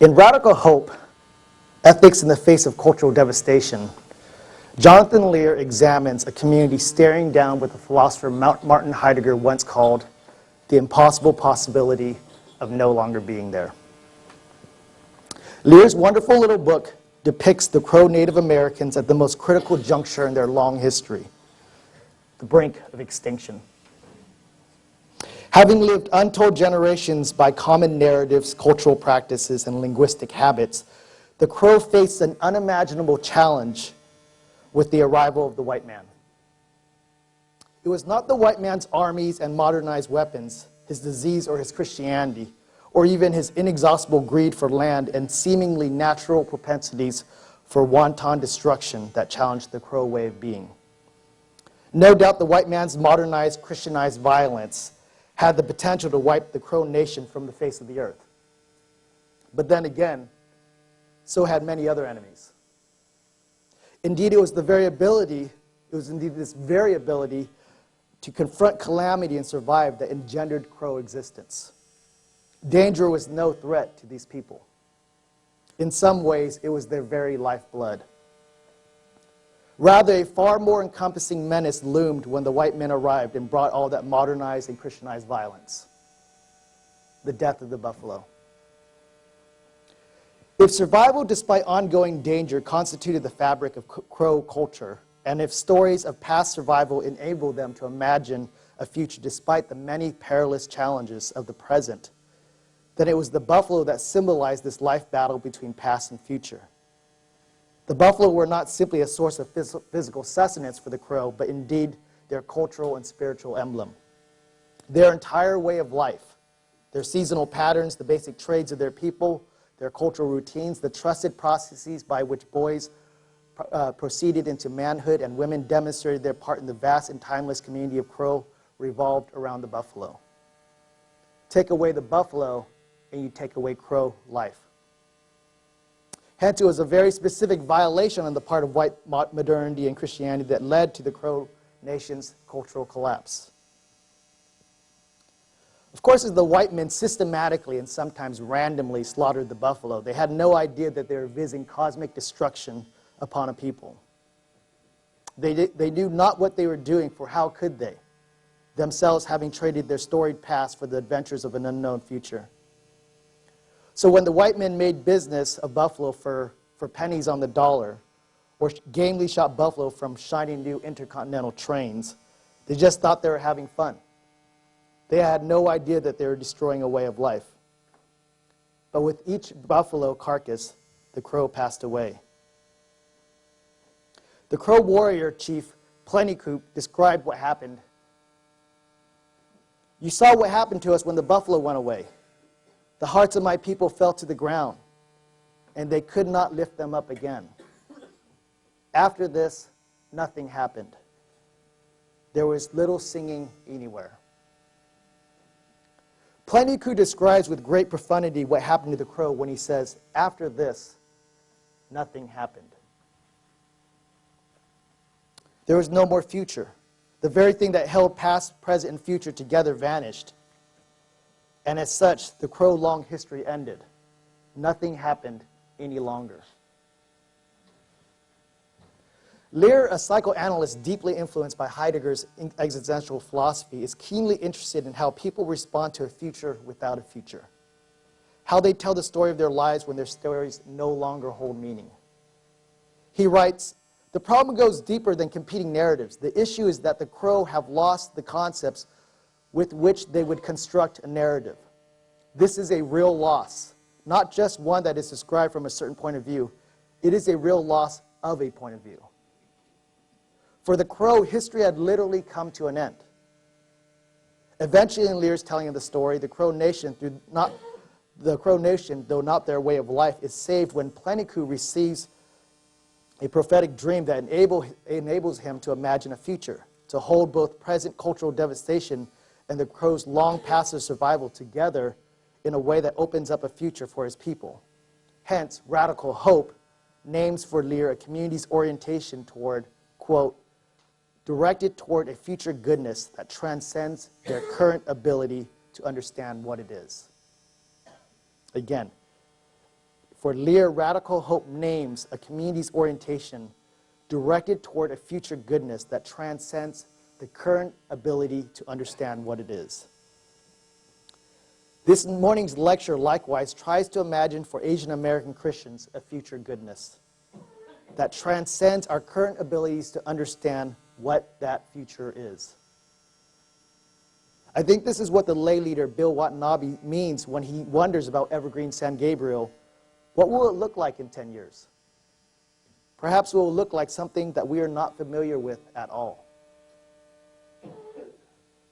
In Radical Hope, Ethics in the Face of Cultural Devastation, Jonathan Lear examines a community staring down what the philosopher Martin Heidegger once called the impossible possibility of no longer being there. Lear's wonderful little book depicts the Crow Native Americans at the most critical juncture in their long history, the brink of extinction. Having lived untold generations by common narratives, cultural practices, and linguistic habits, the Crow faced an unimaginable challenge with the arrival of the white man. It was not the white man's armies and modernized weapons, his disease or his Christianity, or even his inexhaustible greed for land and seemingly natural propensities for wanton destruction that challenged the Crow way of being. No doubt the white man's modernized, Christianized violence had the potential to wipe the Crow nation from the face of the earth. But then again, so had many other enemies. Indeed, it was this very ability to confront calamity and survive that engendered Crow existence. Danger was no threat to these people. In some ways, it was their very lifeblood. Rather, a far more encompassing menace loomed when the white men arrived and brought all that modernized and Christianized violence: the death of the buffalo. If survival despite ongoing danger constituted the fabric of Crow culture, and if stories of past survival enabled them to imagine a future despite the many perilous challenges of the present, then it was the buffalo that symbolized this life battle between past and future. The buffalo were not simply a source of physical sustenance for the Crow, but indeed their cultural and spiritual emblem. Their entire way of life, their seasonal patterns, the basic trades of their people, their cultural routines, the trusted processes by which boys proceeded into manhood and women demonstrated their part in the vast and timeless community of Crow revolved around the buffalo. Take away the buffalo, and you take away Crow life. Hence, it was a very specific violation on the part of white modernity and Christianity that led to the Crow nation's cultural collapse. Of course, as the white men systematically and sometimes randomly slaughtered the buffalo, they had no idea that they were visiting cosmic destruction upon a people. They knew not what they were doing, for how could they, themselves having traded their storied past for the adventures of an unknown future. So when the white men made business of buffalo for pennies on the dollar, or gamely shot buffalo from shiny new intercontinental trains, they just thought they were having fun. They had no idea that they were destroying a way of life. But with each buffalo carcass, the Crow passed away. The Crow warrior chief Plentycoop described what happened. "You saw what happened to us when the buffalo went away. The hearts of my people fell to the ground, and they could not lift them up again. After this, nothing happened. There was little singing anywhere." Plentycoop describes with great profundity what happened to the Crow when he says, "After this, nothing happened." There was no more future. The very thing that held past, present, and future together vanished. And as such, the Crow long history ended. Nothing happened any longer. Lear, a psychoanalyst deeply influenced by Heidegger's existential philosophy, is keenly interested in how people respond to a future without a future. How they tell the story of their lives when their stories no longer hold meaning. He writes, "The problem goes deeper than competing narratives. The issue is that the Crow have lost the concepts with which they would construct a narrative. This is a real loss, not just one that is described from a certain point of view. It is a real loss of a point of view." For the Crow, history had literally come to an end. Eventually, in Lear's telling of the story, the Crow nation, though not their way of life, is saved when Plentycoop receives a prophetic dream that enables him to imagine a future, to hold both present cultural devastation and the Crow's long passive survival together in a way that opens up a future for his people. Hence, Radical Hope names for Lear a community's orientation toward, quote, "directed toward a future goodness that transcends their current ability to understand what it is." Again, For Lear, radical hope names a community's orientation directed toward a future goodness that transcends the current ability to understand what it is. This morning's lecture, likewise, tries to imagine for Asian American Christians a future goodness that transcends our current abilities to understand what that future is. I think this is what the lay leader Bill Watanabe means when he wonders about Evergreen San Gabriel. What will it look like in 10 years? Perhaps it will look like something that we are not familiar with at all.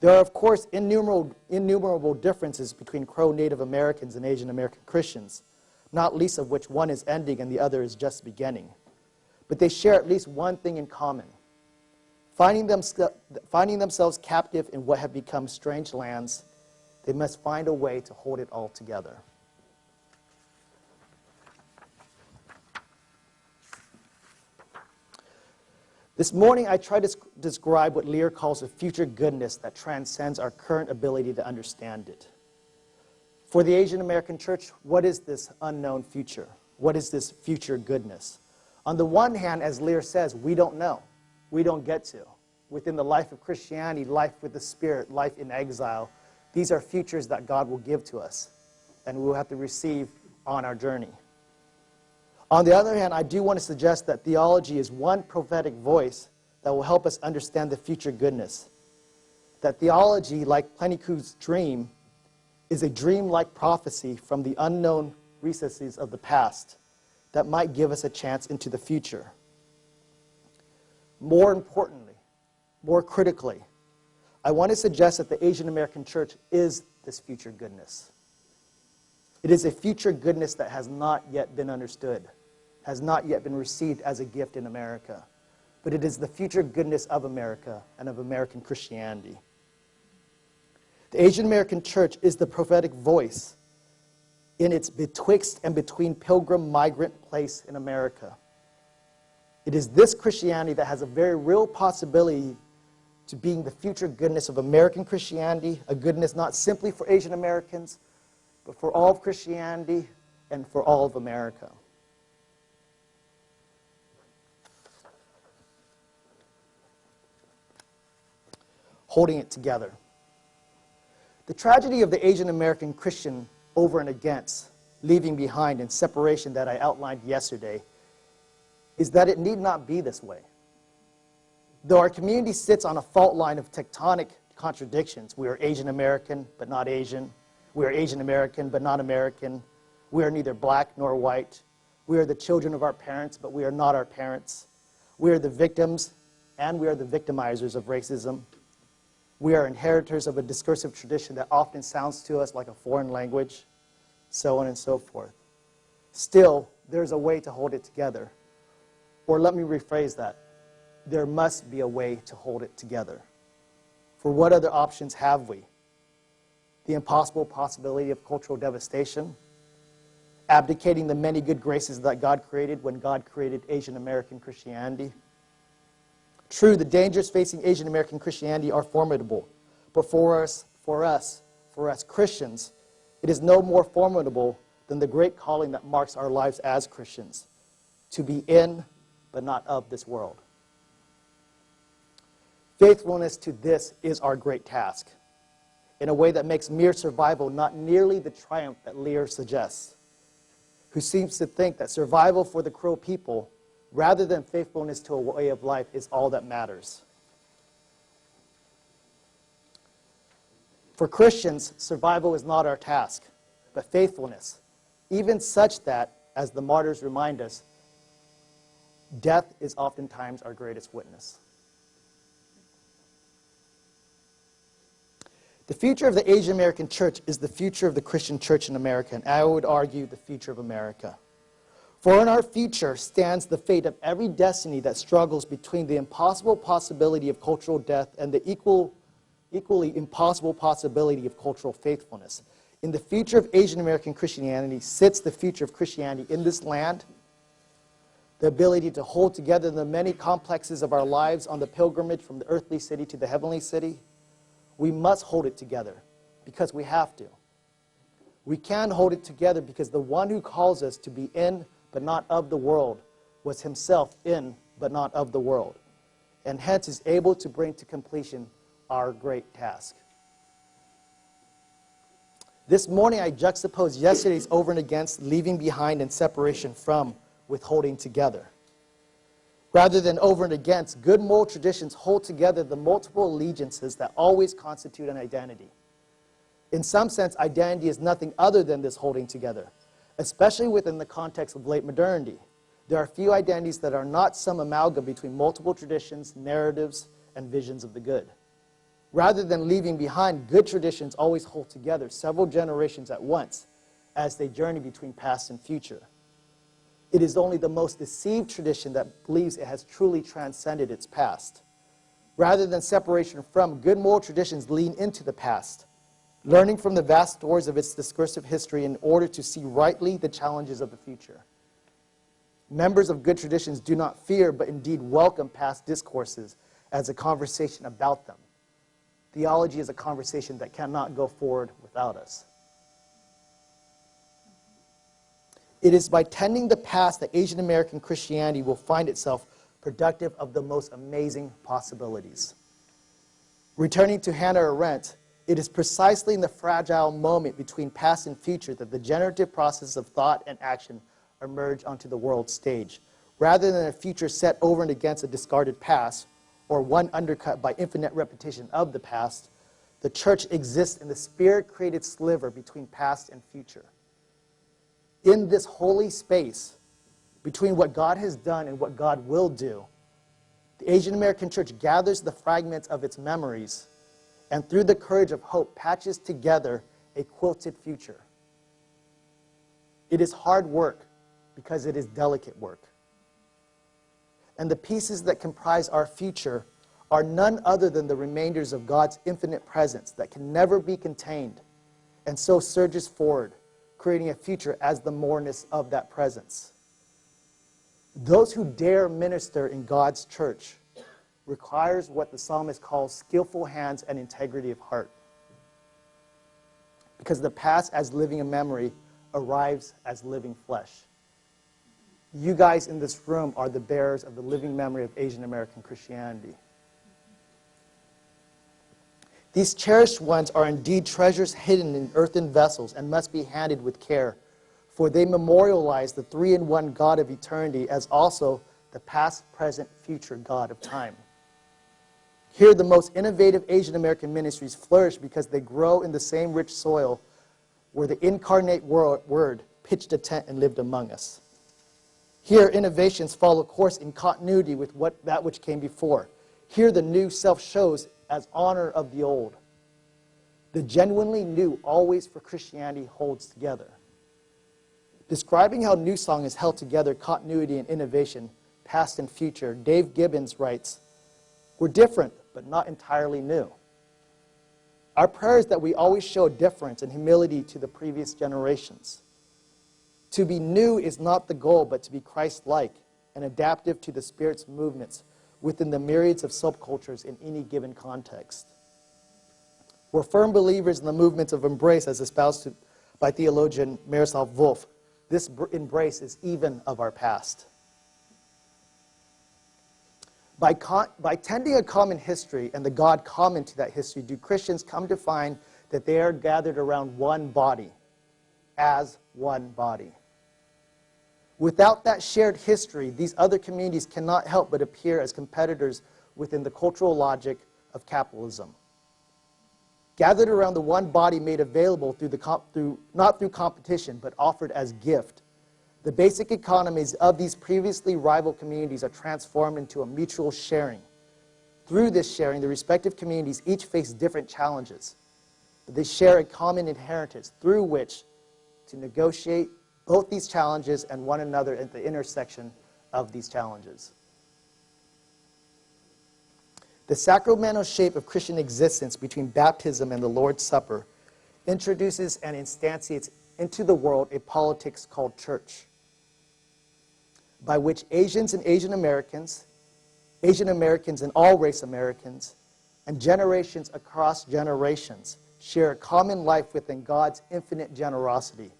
There are, of course, innumerable differences between Crow Native Americans and Asian American Christians, not least of which one is ending and the other is just beginning. But they share at least one thing in common: finding themselves captive in what have become strange lands. They must find a way to hold it all together. This morning, I try to describe what Lear calls a future goodness that transcends our current ability to understand it. For the Asian American Church, what is this unknown future? What is this future goodness? On the one hand, as Lear says, we don't know. We don't get to. Within the life of Christianity, life with the Spirit, life in exile, these are futures that God will give to us, and we will have to receive on our journey. On the other hand, I do want to suggest that theology is one prophetic voice that will help us understand the future goodness. That theology, like Pleniko's dream, is a dream-like prophecy from the unknown recesses of the past that might give us a chance into the future. More importantly, more critically, I want to suggest that the Asian American Church is this future goodness. It is a future goodness that has not yet been understood, has not yet been received as a gift in America, but it is the future goodness of America and of American Christianity. The Asian American Church is the prophetic voice in its betwixt and between pilgrim migrant place in America. It is this Christianity that has a very real possibility to being the future goodness of American Christianity, a goodness not simply for Asian Americans, but for all of Christianity and for all of America. Holding it together. The tragedy of the Asian American Christian over and against, leaving behind, and separation that I outlined yesterday is that it need not be this way. Though our community sits on a fault line of tectonic contradictions, we are Asian American but not Asian, we are Asian American but not American, we are neither black nor white, we are the children of our parents but we are not our parents, we are the victims and we are the victimizers of racism. We are inheritors of a discursive tradition that often sounds to us like a foreign language, so on and so forth. Still, there's a way to hold it together. Or let me rephrase that. There must be a way to hold it together. For what other options have we? The impossible possibility of cultural devastation, abdicating the many good graces that God created when God created Asian American Christianity. True, the dangers facing Asian American Christianity are formidable, but for us Christians, it is no more formidable than the great calling that marks our lives as Christians, to be in but not of this world. Faithfulness to this is our great task, in a way that makes mere survival not nearly the triumph that Lear suggests, who seems to think that survival for the Crow people rather than faithfulness to a way of life is all that matters. For Christians, survival is not our task, but faithfulness, even such that, as the martyrs remind us, death is oftentimes our greatest witness. The future of the Asian American Church is the future of the Christian church in America, and I would argue the future of America. For in our future stands the fate of every destiny that struggles between the impossible possibility of cultural death and the equally impossible possibility of cultural faithfulness. In the future of Asian American Christianity sits the future of Christianity in this land, the ability to hold together the many complexes of our lives on the pilgrimage from the earthly city to the heavenly city. We must hold it together because we have to. We can hold it together because the one who calls us to be in but not of the world was himself in but not of the world, and hence is able to bring to completion our great task. This morning I juxtaposed yesterday's over and against, leaving behind and separation from, with holding together. Rather than over and against, good moral traditions hold together the multiple allegiances that always constitute an identity. In some sense, identity is nothing other than this holding together, especially within the context of late modernity. There are few identities that are not some amalgam between multiple traditions, narratives, and visions of the good. Rather than leaving behind, good traditions always hold together several generations at once as they journey between past and future. It is only the most deceived tradition that believes it has truly transcended its past. Rather than separation from, good moral traditions lean into the past, learning from the vast stories of its discursive history in order to see rightly the challenges of the future. Members of good traditions do not fear, but indeed welcome past discourses as a conversation about them. Theology is a conversation that cannot go forward without us. It is by tending the past that Asian American Christianity will find itself productive of the most amazing possibilities. Returning to Hannah Arendt, it is precisely in the fragile moment between past and future that the generative processes of thought and action emerge onto the world stage, rather than a future set over and against a discarded past, or one undercut by infinite repetition of the past. The church exists in the spirit-created sliver between past and future. In this holy space between what God has done and what God will do, the Asian American church gathers the fragments of its memories and through the courage of hope patches together a quilted future. It is hard work because it is delicate work. And the pieces that comprise our future are none other than the remainders of God's infinite presence that can never be contained, and so surges forward, creating a future as the moreness of that presence. Those who dare minister in God's church requires what the psalmist calls skillful hands and integrity of heart. Because the past as living a memory arrives as living flesh. You guys in this room are the bearers of the living memory of Asian American Christianity. These cherished ones are indeed treasures hidden in earthen vessels and must be handled with care, for they memorialize the three-in-one God of eternity as also the past, present, future God of time. Here, the most innovative Asian American ministries flourish because they grow in the same rich soil where the incarnate Word pitched a tent and lived among us. Here, innovations follow course in continuity with that which came before. Here, the new self shows as honor of the old. The genuinely new always for Christianity holds together. Describing how New Song is held together, continuity and innovation, past and future, Dave Gibbons writes, "We're different, but not entirely new. Our prayer is that we always show deference and humility to the previous generations. To be new is not the goal, but to be Christ-like and adaptive to the Spirit's movements within the myriads of subcultures in any given context. We're firm believers in the movement of embrace as espoused by theologian Miroslav Volf. This embrace is even of our past. By tending a common history and the God common to that history, do Christians come to find that they are gathered around one body, as one body. Without that shared history, these other communities cannot help but appear as competitors within the cultural logic of capitalism. Gathered around the one body made available not through competition, but offered as gift, the basic economies of these previously rival communities are transformed into a mutual sharing. Through this sharing, the respective communities each face different challenges, but they share a common inheritance through which to negotiate both these challenges and one another at the intersection of these challenges. The sacramental shape of Christian existence between baptism and the Lord's Supper introduces and instantiates into the world a politics called church, by which Asians and Asian Americans and all race Americans, and generations across generations share a common life within God's infinite generosity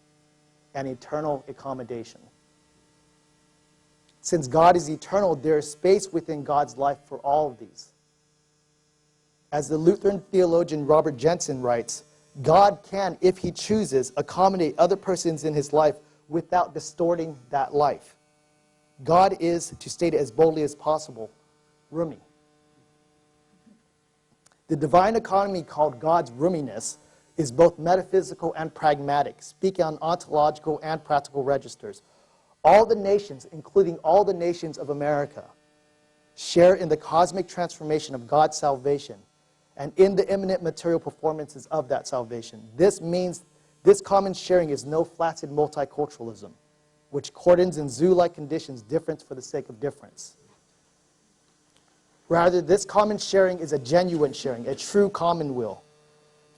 and eternal accommodation. Since God is eternal, there is space within God's life for all of these. As the Lutheran theologian Robert Jensen writes, God can, if he chooses, accommodate other persons in his life without distorting that life. God is, to state it as boldly as possible, roomy. The divine economy called God's roominess is both metaphysical and pragmatic, speaking on ontological and practical registers. All the nations, including all the nations of America, share in the cosmic transformation of God's salvation and in the imminent material performances of that salvation. This means this common sharing is no flaccid multiculturalism, which cordons in zoo-like conditions difference for the sake of difference. Rather, this common sharing is a genuine sharing, a true commonweal.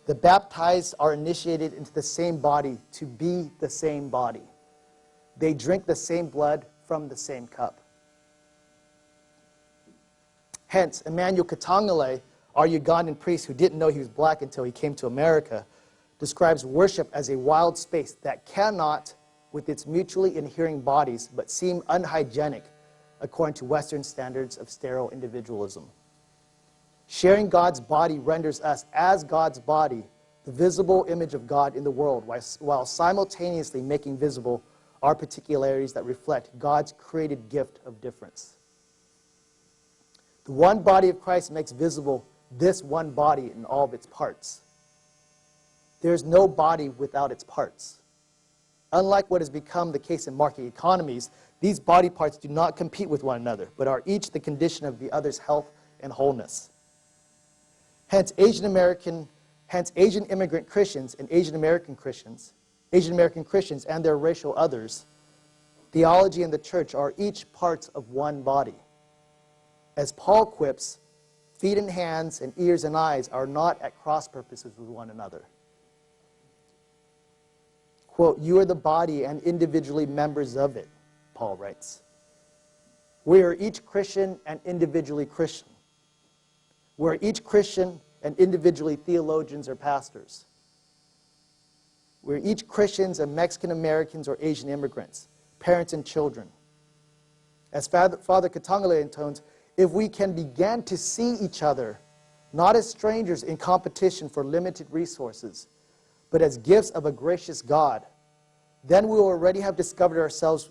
The baptized are initiated into the same body to be the same body. They drink the same blood from the same cup. Hence, Emmanuel Katangale, our Ugandan priest who didn't know he was black until he came to America, describes worship as a wild space that cannot, with its mutually adhering bodies, but seem unhygienic according to Western standards of sterile individualism. Sharing God's body renders us, as God's body, the visible image of God in the world, while simultaneously making visible our particularities that reflect God's created gift of difference. The one body of Christ makes visible this one body in all of its parts. There is no body without its parts. Unlike what has become the case in market economies, these body parts do not compete with one another, but are each the condition of the other's health and wholeness. Hence, Asian immigrant Christians and Asian American Christians and their racial others, theology and the church are each parts of one body. As Paul quips, feet and hands and ears and eyes are not at cross purposes with one another. Quote, you are the body and individually members of it, Paul writes. We are each Christian and individually Christian. We're each Christian and individually theologians or pastors. We're each Christians and Mexican Americans or Asian immigrants, parents and children. As Father Katangale intones, if we can begin to see each other, not as strangers in competition for limited resources, but as gifts of a gracious God, then we will already have discovered ourselves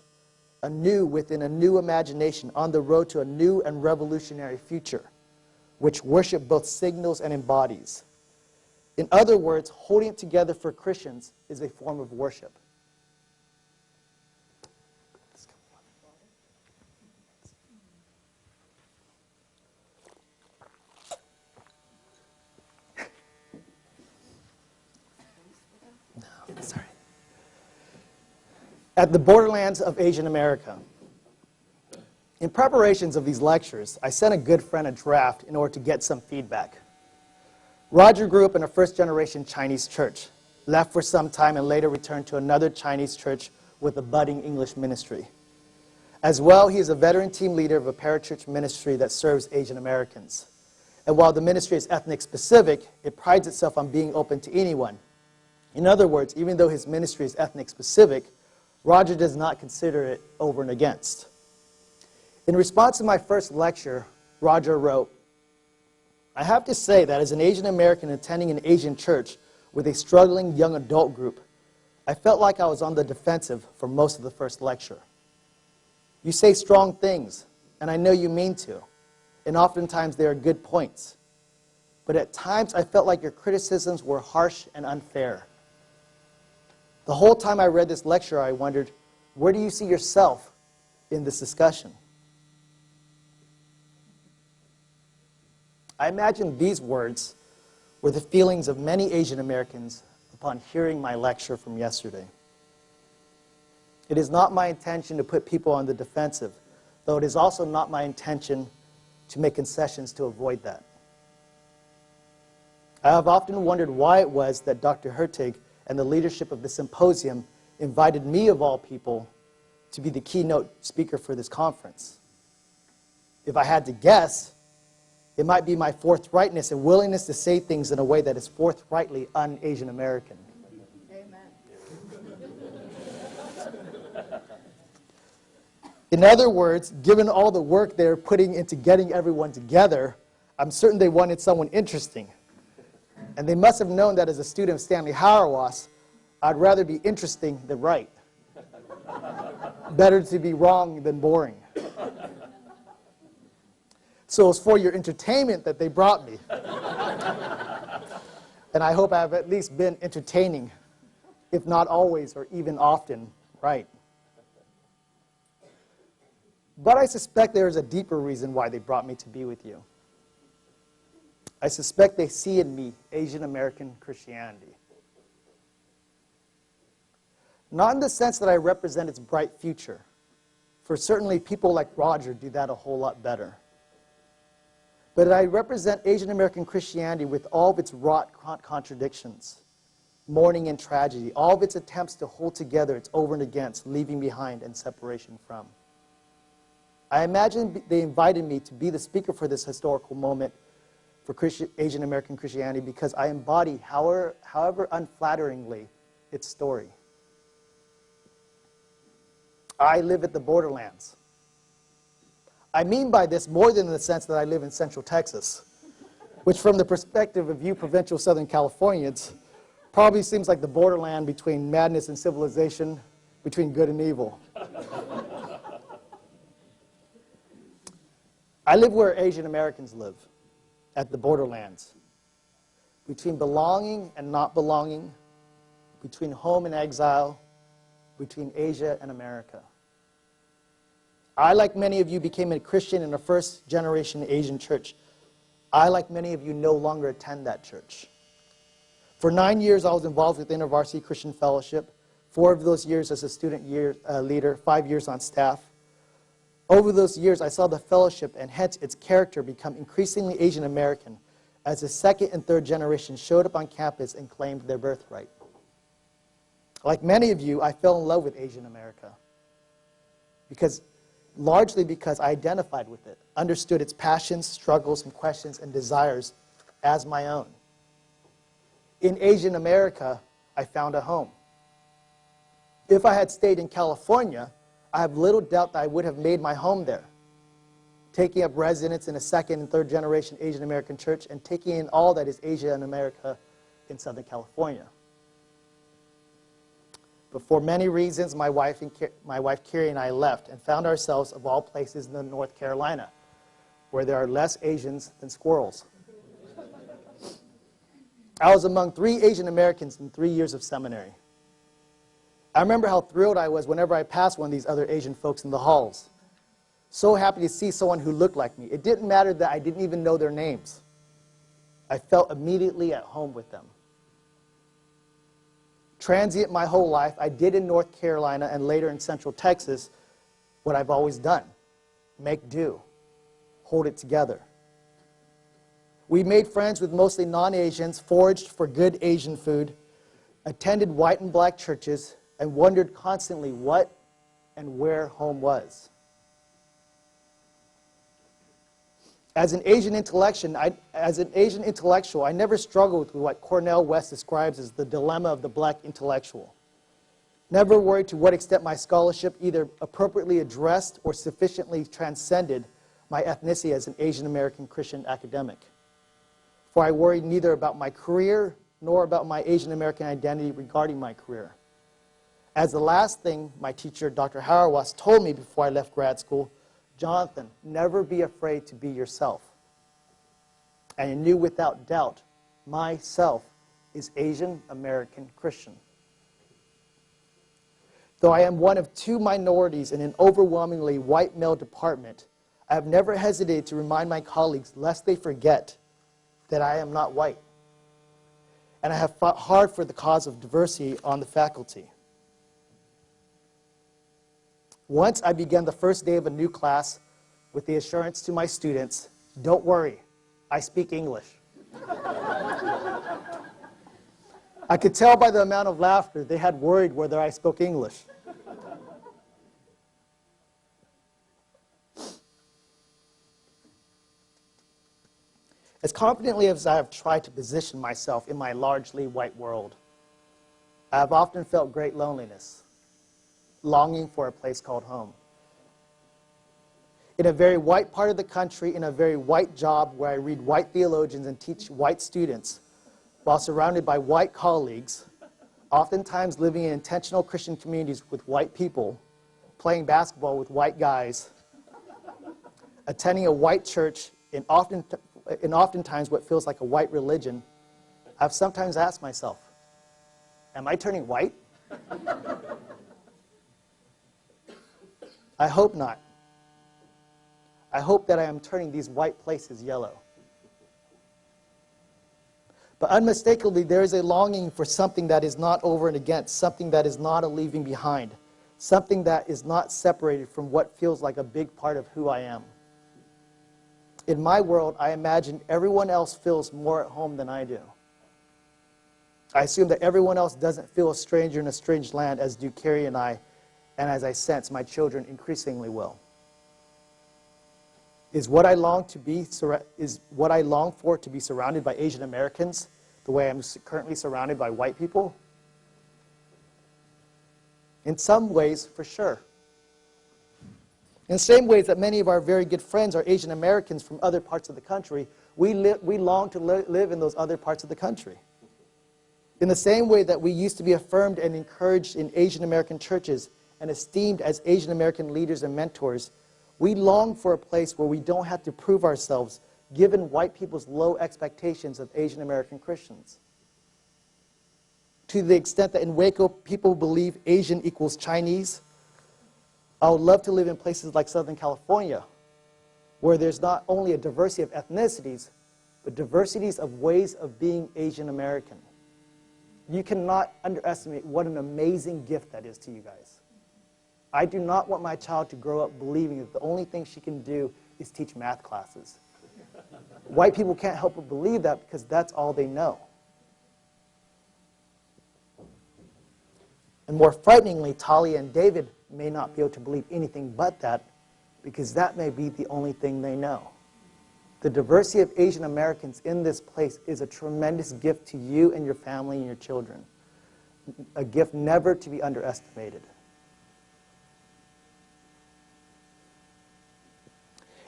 anew within a new imagination on the road to a new and revolutionary future, which worship both signals and embodies. In other words, holding it together for Christians is a form of worship. Sorry. At the borderlands of Asian America. In preparations of these lectures, I sent a good friend a draft in order to get some feedback. Roger grew up in a first-generation Chinese church, left for some time and later returned to another Chinese church with a budding English ministry. As well, he is a veteran team leader of a parachurch ministry that serves Asian Americans. And while the ministry is ethnic specific, it prides itself on being open to anyone. In other words, even though his ministry is ethnic specific, Roger does not consider it over and against. In response to my first lecture, Roger wrote, I have to say that as an Asian American attending an Asian church with a struggling young adult group, I felt like I was on the defensive for most of the first lecture. You say strong things, and I know you mean to, and oftentimes they are good points. But at times I felt like your criticisms were harsh and unfair. The whole time I read this lecture, I wondered, where do you see yourself in this discussion? I imagine these words were the feelings of many Asian Americans upon hearing my lecture from yesterday. It is not my intention to put people on the defensive, though it is also not my intention to make concessions to avoid that. I have often wondered why it was that Dr. Hertig and the leadership of the Symposium invited me, of all people, to be the keynote speaker for this conference. If I had to guess, It might be my forthrightness and willingness to say things in a way that is forthrightly un-Asian American. In other words, given all the work they're putting into getting everyone together, I'm certain they wanted someone interesting. And they must have known that as a student of Stanley Hauerwas, I'd rather be interesting than right. Better to be wrong than boring. So it's for your entertainment that they brought me. And I hope I've at least been entertaining, if not always or even often, right. But I suspect there is a deeper reason why they brought me to be with you. I suspect they see in me Asian American Christianity. Not in the sense that I represent its bright future, for certainly people like Roger do that a whole lot better. But I represent Asian American Christianity with all of its wrought contradictions, mourning and tragedy, all of its attempts to hold together its over and against, leaving behind and separation from. I imagine they invited me to be the speaker for this historical moment for Asian American Christianity because I embody, however unflatteringly, its story. I live at the borderlands. I mean by this more than in the sense that I live in Central Texas, which from the perspective of you provincial Southern Californians probably seems like the borderland between madness and civilization, between good and evil. I live where Asian Americans live, at the borderlands, between belonging and not belonging, between home and exile, between Asia and America. I, like many of you, became a Christian in a first-generation Asian church. I, like many of you, no longer attend that church. For 9 years, I was involved with InterVarsity Christian Fellowship, 4 of those years as a student leader, 5 years on staff. Over those years, I saw the fellowship and hence its character become increasingly Asian American as the second and third generation showed up on campus and claimed their birthright. Like many of you, I fell in love with Asian America largely because I identified with it, understood its passions, struggles, and questions and desires as my own. In Asian America, I found a home. If I had stayed in California, I have little doubt that I would have made my home there, taking up residence in a second and third generation Asian American church and taking in all that is Asia and America in Southern California. But for many reasons, my wife Carrie and I left and found ourselves, of all places, in North Carolina, where there are less Asians than squirrels. I was among 3 Asian Americans in 3 years of seminary. I remember how thrilled I was whenever I passed one of these other Asian folks in the halls. So happy to see someone who looked like me. It didn't matter that I didn't even know their names. I felt immediately at home with them. Transient my whole life, I did in North Carolina and later in Central Texas what I've always done: make do, hold it together. We made friends with mostly non-Asians, foraged for good Asian food, attended white and black churches, and wondered constantly what and where home was. As an Asian intellectual, I never struggled with what Cornel West describes as the dilemma of the black intellectual. Never worried to what extent my scholarship either appropriately addressed or sufficiently transcended my ethnicity as an Asian American Christian academic. For I worried neither about my career nor about my Asian American identity regarding my career. As the last thing my teacher, Dr. Hauerwas, told me before I left grad school, Jonathan, never be afraid to be yourself. And I knew without doubt, myself is Asian American Christian. Though I am one of 2 minorities in an overwhelmingly white male department, I have never hesitated to remind my colleagues lest they forget that I am not white. And I have fought hard for the cause of diversity on the faculty. Once I began the first day of a new class with the assurance to my students, don't worry, I speak English. I could tell by the amount of laughter they had worried whether I spoke English. As confidently as I have tried to position myself in my largely white world, I have often felt great loneliness, longing for a place called home. In a very white part of the country, in a very white job where I read white theologians and teach white students, while surrounded by white colleagues, oftentimes living in intentional Christian communities with white people, playing basketball with white guys, attending a white church in oftentimes what feels like a white religion, I've sometimes asked myself, am I turning white? I hope not. I hope that I am turning these white places yellow. But unmistakably, there is a longing for something that is not over and against, something that is not a leaving behind, something that is not separated from what feels like a big part of who I am. In my world, I imagine everyone else feels more at home than I do. I assume that everyone else doesn't feel a stranger in a strange land as do Carrie and I, and as I sense my children increasingly will. Is what I long for to be surrounded by Asian Americans the way I'm currently surrounded by white people? In some ways, for sure. In the same ways that many of our very good friends are Asian Americans from other parts of the country, we long to live in those other parts of the country. In the same way that we used to be affirmed and encouraged in Asian American churches and esteemed as Asian American leaders and mentors, we long for a place where we don't have to prove ourselves given white people's low expectations of Asian American Christians. To the extent that in Waco people believe Asian equals Chinese, I would love to live in places like Southern California, where there's not only a diversity of ethnicities, but diversities of ways of being Asian American. You cannot underestimate what an amazing gift that is to you guys. I do not want my child to grow up believing that the only thing she can do is teach math classes. White people can't help but believe that because that's all they know. And more frighteningly, Talia and David may not be able to believe anything but that because that may be the only thing they know. The diversity of Asian Americans in this place is a tremendous gift to you and your family and your children. A gift never to be underestimated.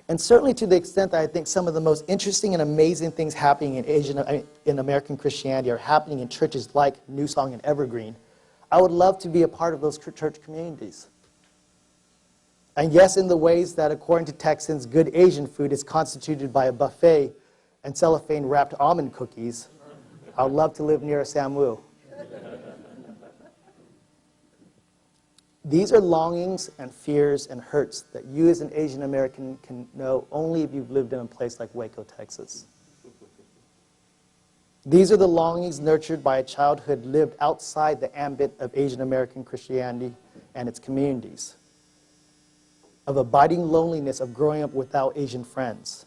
And certainly to the extent that I think some of the most interesting and amazing things happening in American Christianity are happening in churches like New Song and Evergreen, I would love to be a part of those church communities. And yes, in the ways that, according to Texans, good Asian food is constituted by a buffet and cellophane-wrapped almond cookies, I would love to live near a Samu. These are longings and fears and hurts that you as an Asian American can know only if you've lived in a place like Waco, Texas. These are the longings nurtured by a childhood lived outside the ambit of Asian American Christianity and its communities, of abiding loneliness of growing up without Asian friends,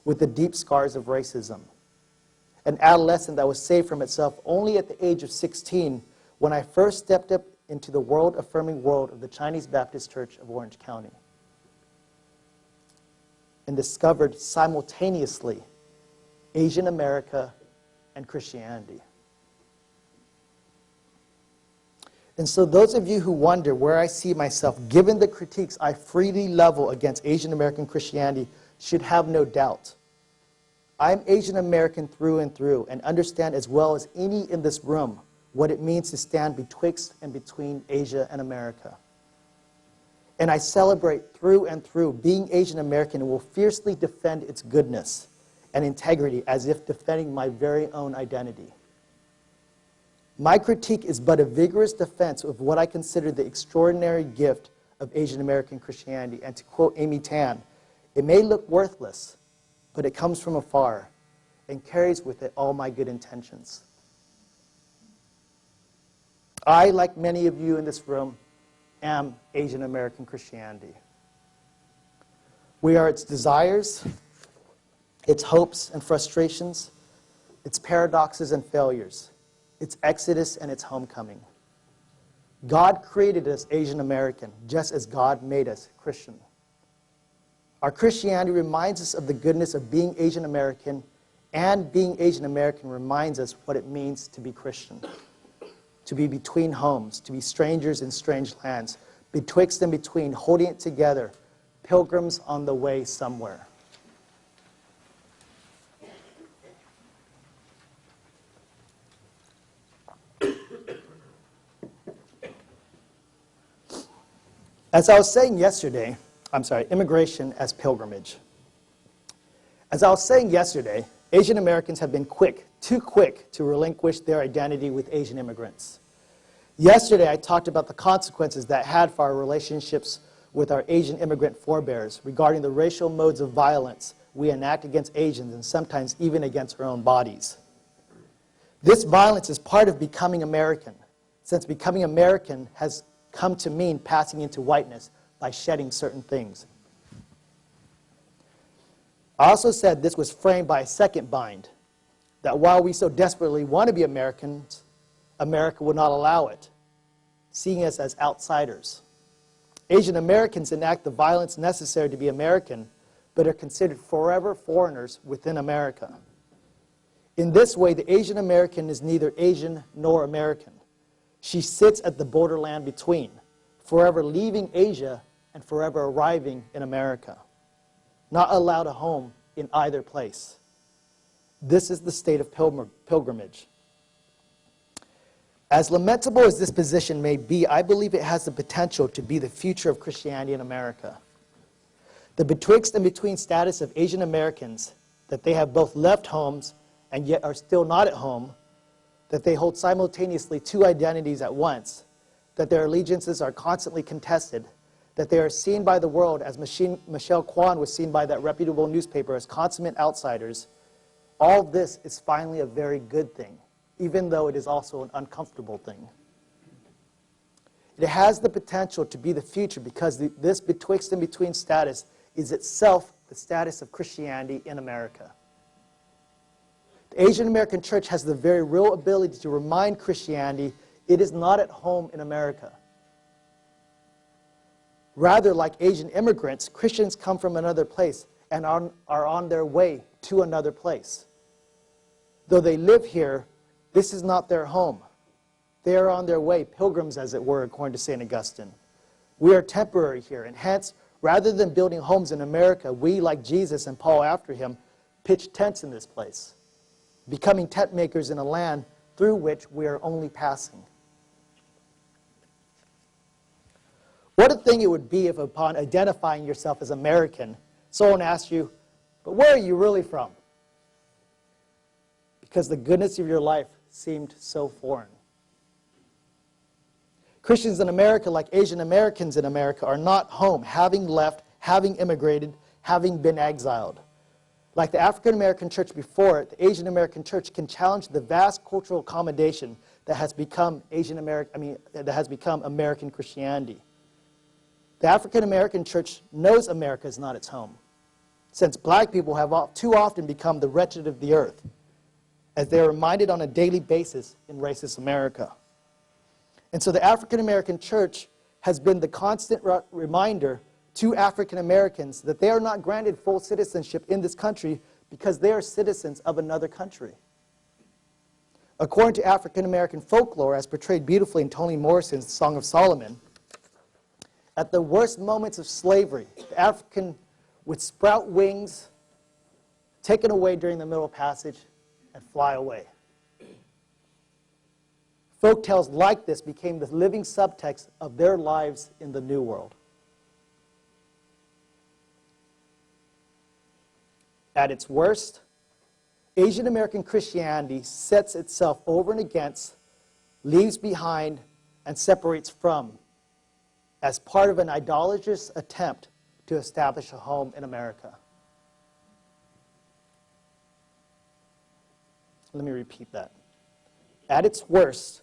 with the deep scars of racism, an adolescent that was saved from itself only at the age of 16 when I first stepped up into the world-affirming world of the Chinese Baptist Church of Orange County and discovered simultaneously Asian America and Christianity. And so those of you who wonder where I see myself, given the critiques I freely level against Asian American Christianity, should have no doubt. I'm Asian American through and through and understand as well as any in this room what it means to stand betwixt and between Asia and America. And I celebrate through and through being Asian American and will fiercely defend its goodness and integrity as if defending my very own identity. My critique is but a vigorous defense of what I consider the extraordinary gift of Asian American Christianity. And to quote Amy Tan, it may look worthless, but it comes from afar and carries with it all my good intentions. I, like many of you in this room, am Asian American Christianity. We are its desires, its hopes and frustrations, its paradoxes and failures, its exodus and its homecoming. God created us Asian American, just as God made us Christian. Our Christianity reminds us of the goodness of being Asian American, and being Asian American reminds us what it means to be Christian, to be between homes, to be strangers in strange lands, betwixt and between, holding it together, pilgrims on the way somewhere. As I was saying yesterday, immigration as pilgrimage. As I was saying yesterday, Asian Americans have been too quick to relinquish their identity with Asian immigrants. Yesterday, I talked about the consequences that had for our relationships with our Asian immigrant forebears regarding the racial modes of violence we enact against Asians and sometimes even against our own bodies. This violence is part of becoming American, since becoming American has come to mean passing into whiteness by shedding certain things. I also said this was framed by a second bind, that while we so desperately want to be Americans, America would not allow it, seeing us as outsiders. Asian Americans enact the violence necessary to be American, but are considered forever foreigners within America. In this way, the Asian American is neither Asian nor American. She sits at the borderland between, forever leaving Asia and forever arriving in America, not allowed a home in either place. This is the state of pilgrimage. As lamentable as this position may be, I believe it has the potential to be the future of Christianity in America. The betwixt and between status of Asian Americans, that they have both left homes and yet are still not at home, that they hold simultaneously two identities at once, that their allegiances are constantly contested, that they are seen by the world, as Michelle Kwan was seen by that reputable newspaper, as consummate outsiders. All this is finally a very good thing, even though it is also an uncomfortable thing. It has the potential to be the future because this betwixt and between status is itself the status of Christianity in America. The Asian American church has the very real ability to remind Christianity it is not at home in America. Rather, like Asian immigrants, Christians come from another place and are on their way to another place. Though they live here, this is not their home. They are on their way, pilgrims as it were, according to St. Augustine. We are temporary here, and hence, rather than building homes in America, we, like Jesus and Paul after him, pitch tents in this place, becoming tent makers in a land through which we are only passing. What a thing it would be if upon identifying yourself as American, someone asked you, but where are you really from? Because the goodness of your life seemed so foreign. Christians in America, like Asian Americans in America, are not home, having left, having immigrated, having been exiled. Like the African American church before it, the Asian American church can challenge the vast cultural accommodation that has become American Christianity. The African American church knows America is not its home, since black people have too often become the wretched of the earth, as they are reminded on a daily basis in racist America. And so the African American church has been the constant reminder to African Americans that they are not granted full citizenship in this country because they are citizens of another country. According to African American folklore, as portrayed beautifully in Toni Morrison's Song of Solomon, at the worst moments of slavery, the African would sprout wings, taken away during the Middle Passage, and fly away. Folk tales like this became the living subtext of their lives in the New World. At its worst, Asian American Christianity sets itself over and against, leaves behind, and separates from, as part of an idolatrous attempt to establish a home in America. Let me repeat that. At its worst,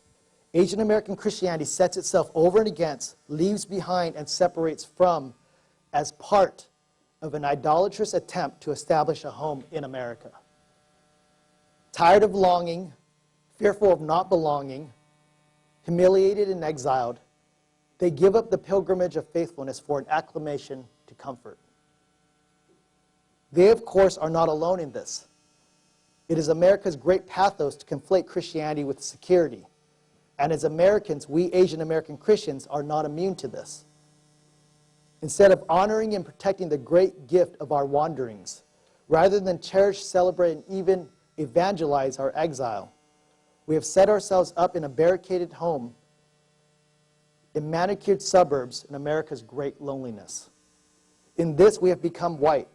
Asian American Christianity sets itself over and against, leaves behind, and separates from, as part of an idolatrous attempt to establish a home in America. Tired of longing, fearful of not belonging, humiliated and exiled, they give up the pilgrimage of faithfulness for an acclamation to comfort. They, of course, are not alone in this. It is America's great pathos to conflate Christianity with security. And as Americans, we Asian American Christians are not immune to this. Instead of honoring and protecting the great gift of our wanderings, rather than cherish, celebrate, and even evangelize our exile, we have set ourselves up in a barricaded home in manicured suburbs in America's great loneliness. In this, we have become white.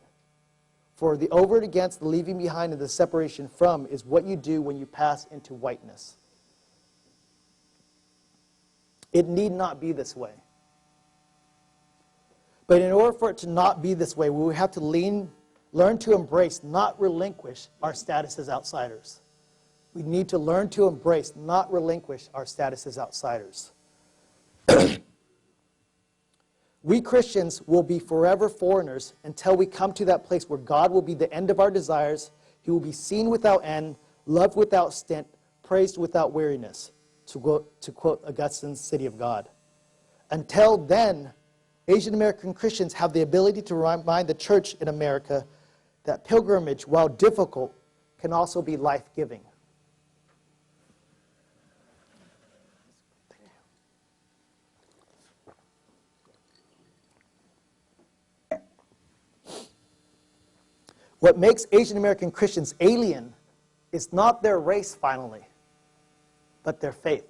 For the over and against, the leaving behind, and the separation from is what you do when you pass into whiteness. It need not be this way. But in order for it to not be this way, we will have to learn to embrace, not relinquish, our status as outsiders. We need to learn to embrace, not relinquish, our status as outsiders. We Christians will be forever foreigners until we come to that place where God will be the end of our desires. He will be seen without end, loved without stint, praised without weariness, to quote Augustine's City of God. Until then, Asian American Christians have the ability to remind the church in America that pilgrimage, while difficult, can also be life-giving. What makes Asian American Christians alien is not their race, finally, but their faith.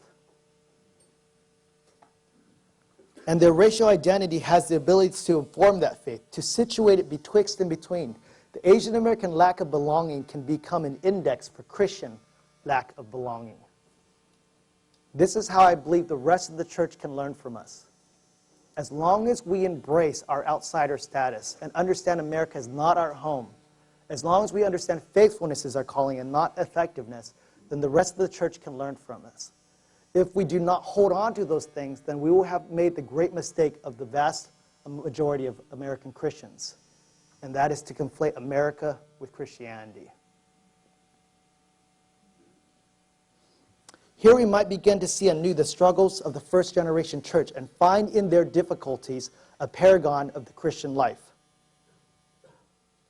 And their racial identity has the ability to inform that faith, to situate it betwixt and between. The Asian American lack of belonging can become an index for Christian lack of belonging. This is how I believe the rest of the church can learn from us. As long as we embrace our outsider status and understand America is not our home, as long as we understand faithfulness is our calling and not effectiveness, then the rest of the church can learn from us. If we do not hold on to those things, then we will have made the great mistake of the vast majority of American Christians, and that is to conflate America with Christianity. Here we might begin to see anew the struggles of the first generation church and find in their difficulties a paragon of the Christian life.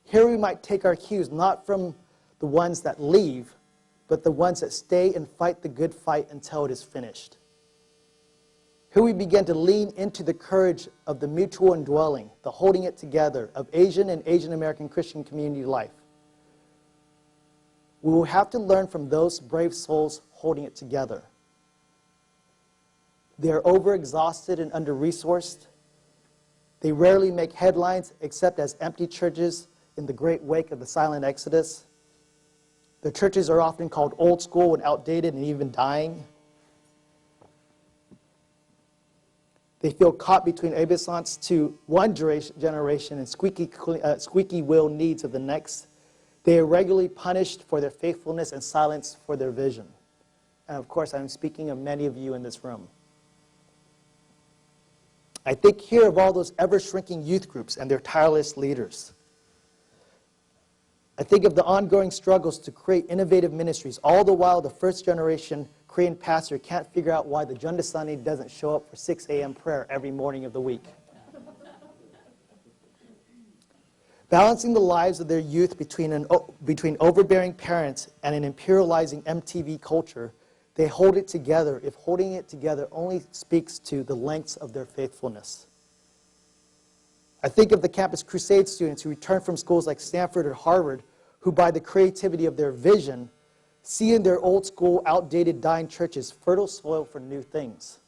Here we might take our cues not from the ones that leave, but the ones that stay and fight the good fight until it is finished. Here we begin to lean into the courage of the mutual indwelling, the holding it together of Asian and Asian American Christian community life. We will have to learn from those brave souls holding it together. They are overexhausted and under-resourced. They rarely make headlines except as empty churches in the great wake of the silent exodus. The churches are often called old school and outdated and even dying. They feel caught between obeisance to one generation and squeaky wheel needs of the next. They are regularly punished for their faithfulness and silenced for their vision. And of course, I'm speaking of many of you in this room. I think here of all those ever-shrinking youth groups and their tireless leaders. I think of the ongoing struggles to create innovative ministries, all the while the first-generation Korean pastor can't figure out why the Jundasani doesn't show up for 6 a.m. prayer every morning of the week. Balancing the lives of their youth between overbearing parents and an imperializing MTV culture, they hold it together if holding it together only speaks to the lengths of their faithfulness. I think of the Campus Crusade students who return from schools like Stanford or Harvard, who by the creativity of their vision, see in their old school, outdated, dying churches fertile soil for new things.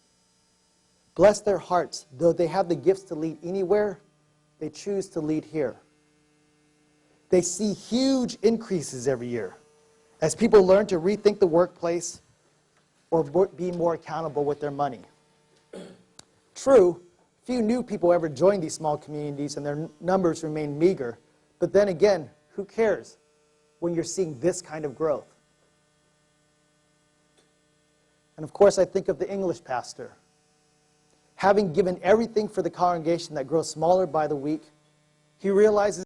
Bless their hearts, though they have the gifts to lead anywhere, they choose to lead here. They see huge increases every year as people learn to rethink the workplace or be more accountable with their money. True, few new people ever join these small communities and their numbers remain meager. But then again, who cares when you're seeing this kind of growth? And of course, I think of the English pastor. Having given everything for the congregation that grows smaller by the week, he realizes